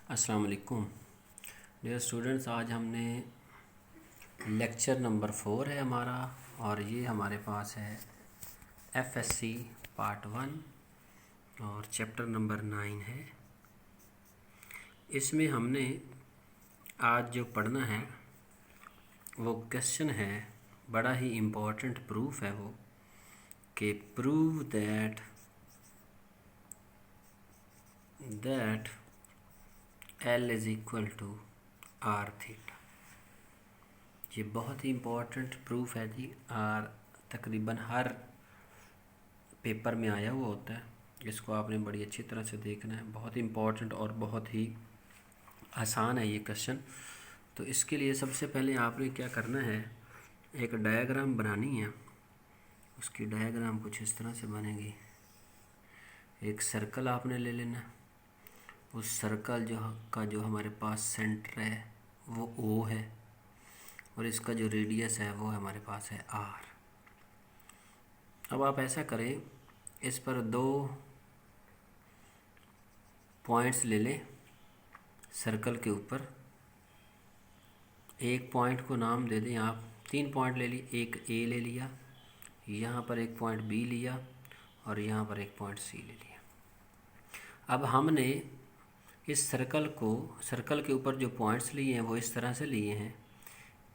अस्सलाम वालेकुम dear students. आज हमने लेक्चर नंबर 4 है हमारा, और ये हमारे पास है एफएससी पार्ट 1 और चैप्टर नंबर 9 है। इसमें हमने आज जो पढ़ना है वो क्वेश्चन है, बड़ा ही इम्पोर्टेंट प्रूफ है वो, कि prove that L is equal to r theta. ये बहुत ही इम्पोर्टेंट प्रूफ है जी। आर तकरीबन हर पेपर में आया हुआ होता है, इसको आपने बड़ी अच्छी तरह से देखना है। बहुत इम्पोर्टेंट और बहुत ही आसान है ये क्वेश्चन। तो इसके लिए सबसे पहले आपने क्या करना है, एक डायग्राम बनानी है। उसकी डायग्राम कुछ इस तरह से बनेगी। एक सर्कल आपने ले लेना। उस सर्कल जो हमारे पास सेंटर है वो O है, और इसका जो रेडियस है वो हमारे पास है R। अब आप ऐसा करें, इस पर 2 पॉइंट्स ले लें सर्कल के ऊपर। एक पॉइंट को नाम दे दें आप, 3 पॉइंट ले लिए। एक A ले लिया, यहाँ पर एक पॉइंट B लिया, और यहाँ पर एक पॉइंट C ले लिया। अब हमने इस सर्कल के ऊपर जो पॉइंट्स लिए हैं वो इस तरह से लिए हैं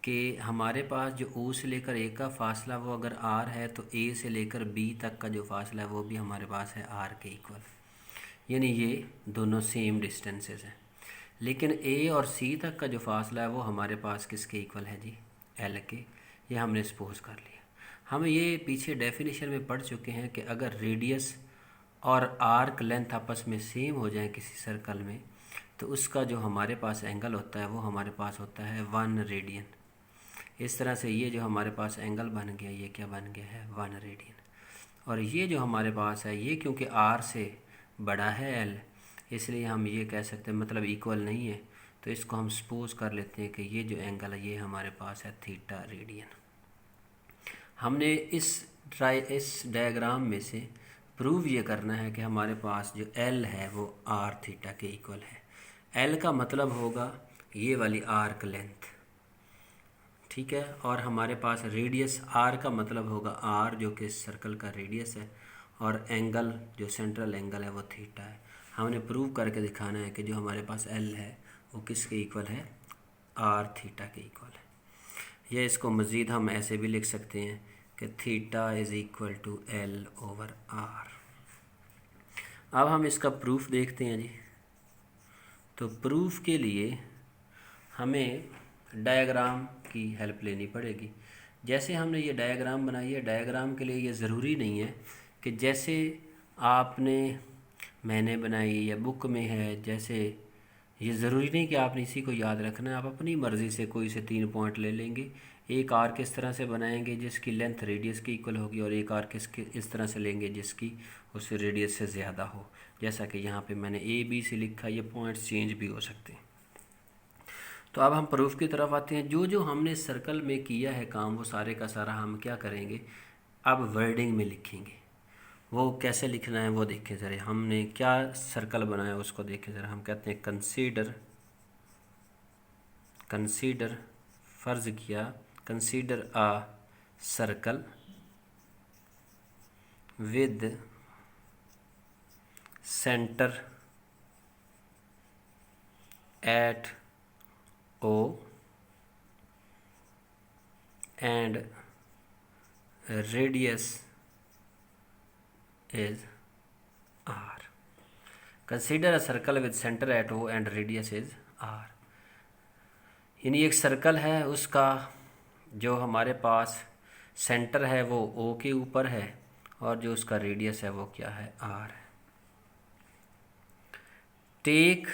कि हमारे पास जो O से लेकर A का फासला वो अगर R है, तो A से लेकर B तक का जो फासला है वो भी हमारे पास है R के इक्वल। यानी ये दोनों सेम डिस्टेंसेस हैं। लेकिन A और C तक का जो फासला है वो हमारे पास किसके इक्वल है जी, L के। ये हमने सपोज कर लिया। हम ये पीछे डेफिनेशन में पढ़ चुके हैं कि अगर रेडियस और आर्क लेंथ आपस में सेम हो जाए किसी सर्कल में, तो उसका जो हमारे पास एंगल होता है वो हमारे पास होता है 1 रेडियन। इस तरह से ये जो हमारे पास एंगल बन गया, ये क्या बन गया है, 1 रेडियन। और ये जो हमारे पास है ये क्योंकि R से बड़ा है L, इसलिए हम ये कह सकते हैं, मतलब इक्वल नहीं है, तो इसको हम सपोज कर लेते हैं कि ये जो एंगल है ये हमारे पास है थीटा रेडियन। हमने इस डायग्राम में से प्रूव ये करना है कि हमारे पास जो L है वो R थीटा के इक्वल है। L का मतलब होगा ये वाली आर्क लेंथ, ठीक है। और हमारे पास रेडियस R का मतलब होगा R, जो कि सर्कल का रेडियस है, और एंगल जो सेंट्रल एंगल है वो थीटा है। हमने प्रूव करके दिखाना है कि जो हमारे पास L है वो किसके इक्वल है, R थीटा के इक्वल है। या इसको मज़ीद हम ऐसे भी लिख सकते हैं कि theta is equal to L over R। अब हम इसका प्रूफ देखते हैं जी। तो प्रूफ के लिए हमें डायग्राम की हेल्प लेनी पड़ेगी। जैसे हमने ये डायग्राम बनाई है, डायग्राम के लिए ये ज़रूरी नहीं है कि जैसे मैंने बनाई या बुक में है, जैसे ये ज़रूरी नहीं कि आपने इसी को याद रखना है। आप अपनी मर्ज़ी से कोई से 3 पॉइंट ले लेंगे। एक आर्क इस तरह से बनाएंगे जिसकी लेंथ रेडियस की इक्वल होगी, और एक आर्क इस तरह से लेंगे जिसकी उससे रेडियस से ज़्यादा हो। जैसा कि यहाँ पे मैंने A B से लिखा, ये पॉइंट्स चेंज भी हो सकते हैं। तो अब हम प्रूफ की तरफ आते हैं। जो जो हमने सर्कल में किया है काम, वो सारे का सारा हम क्या करेंगे, अब वर्डिंग में लिखेंगे। वो कैसे लिखना है वो देखें ज़रा। हमने क्या सर्कल बनाया उसको देखें ज़रा। हम कहते हैं कंसीडर फ़र्ज़ किया, consider a circle with centre at O and radius is R. Consider a circle with center at O and radius is R. यानी एक सर्कल है, उसका जो हमारे पास सेंटर है वो O के ऊपर है, और जो उसका रेडियस है वो क्या है, R है। Take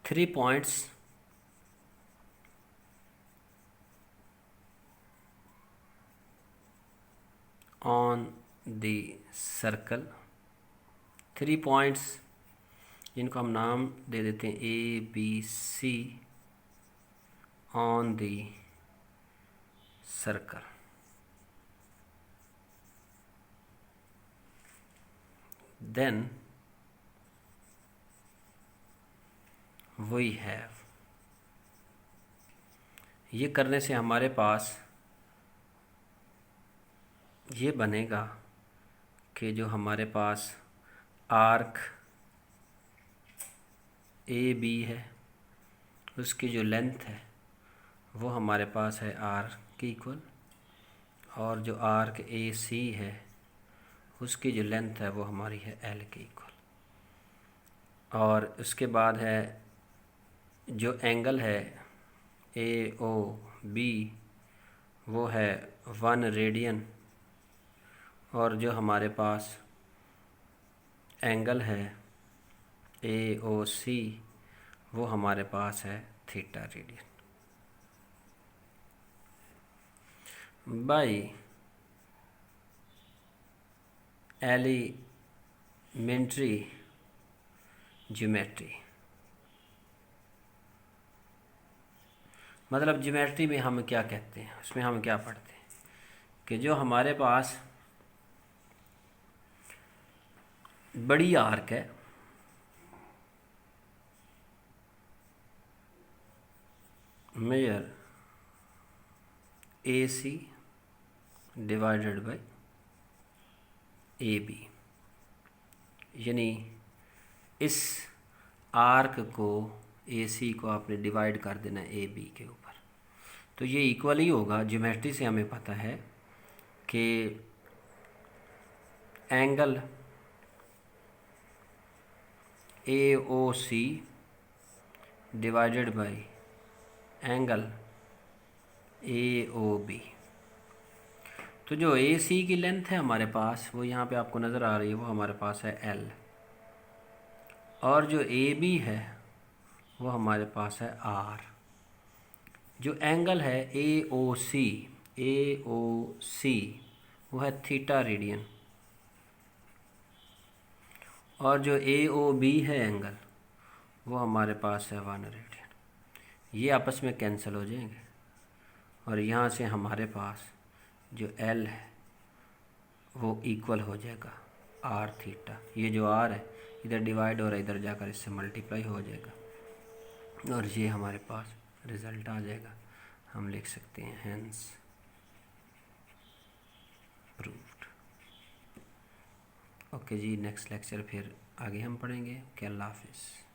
3 points on the circle, 3 points जिनको हम नाम दे देते हैं A B C on the circle। then we have. ये करने से हमारे पास ये बनेगा कि जो हमारे पास आर्क ए बी है उसकी जो लेंथ है वो हमारे पास है आर के इक्वल, और जो आर्क ए सी है उसकी जो लेंथ है वो हमारी है एल के इक्वल। और उसके बाद है जो एंगल है ए ओ बी वो है 1 रेडियन, और जो हमारे पास एंगल है ए ओ सी वो हमारे पास है theta radian. By elementary geometry, मतलब ज्योमेट्री में हम क्या कहते हैं, उसमें हम क्या पढ़ते हैं कि जो हमारे पास बड़ी आर्क है major A C divided by A B, यानी इस आर्क को ए सी को आपने डिवाइड कर देना ए बी के ऊपर, तो ये इक्वल ही होगा। ज्योमेट्री से हमें पता है कि angle A O C divided by angle A O B, तो जो ए सी की लेंथ है हमारे पास वो यहाँ पे आपको नज़र आ रही है, वो हमारे पास है एल, और जो ए बी है वो हमारे पास है आर। जो एंगल है ए ओ सी वो है थीटा रेडियन, और जो ए ओ बी है एंगल वो हमारे पास है 1 रेडियन। ये आपस में कैंसिल हो जाएंगे, और यहाँ से हमारे पास जो एल है वो इक्वल हो जाएगा आर थीटा। ये जो आर है इधर डिवाइड हो रहा है, इधर जाकर इससे मल्टीप्लाई हो जाएगा, और ये हमारे पास रिज़ल्ट आ जाएगा। हम लिख सकते हैं हेंस प्रूव्ड। ओके जी, नेक्स्ट लेक्चर फिर आगे हम पढ़ेंगे। अल्लाह हाफिज़।